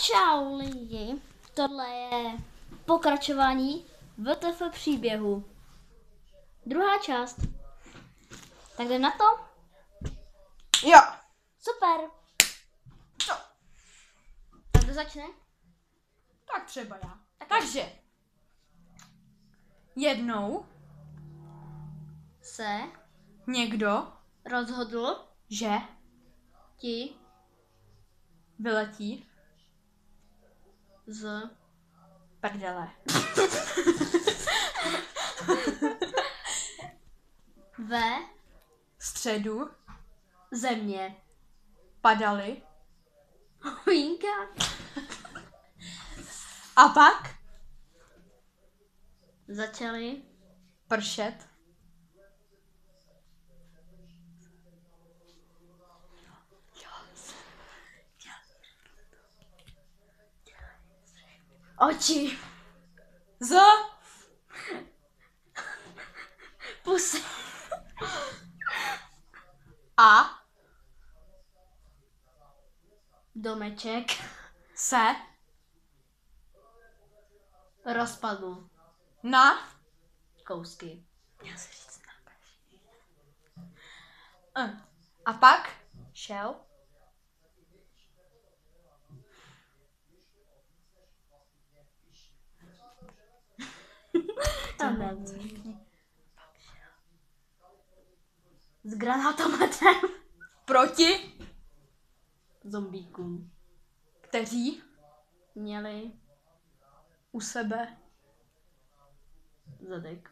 Čau lidi, tohle je pokračování WTF příběhu. Druhá část. Tak jdem na to? Jo. Super. Co? Tak kdo začne? Tak třeba já. Takže. Jednou Se někdo, rozhodl že ti vyletí z prdele. ve Středu země. padaly Huínka. a pak Začali pršet oči. z Pusy. a Domeček se rozpadl. na Kousky. a pak šel S granátometem. proti Zombíkům. kteří Měli u sebe, zadek.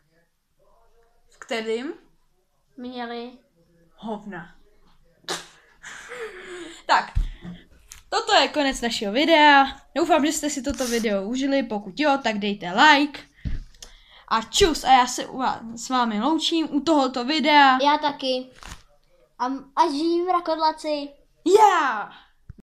v kterým Měli hovna. Tak, toto je konec našeho videa. Doufám, že jste si toto video užili. Pokud jo, tak dejte like. A čus, a já se s vámi loučím u tohoto videa. já taky. A žijím rakodlaci. Yeah!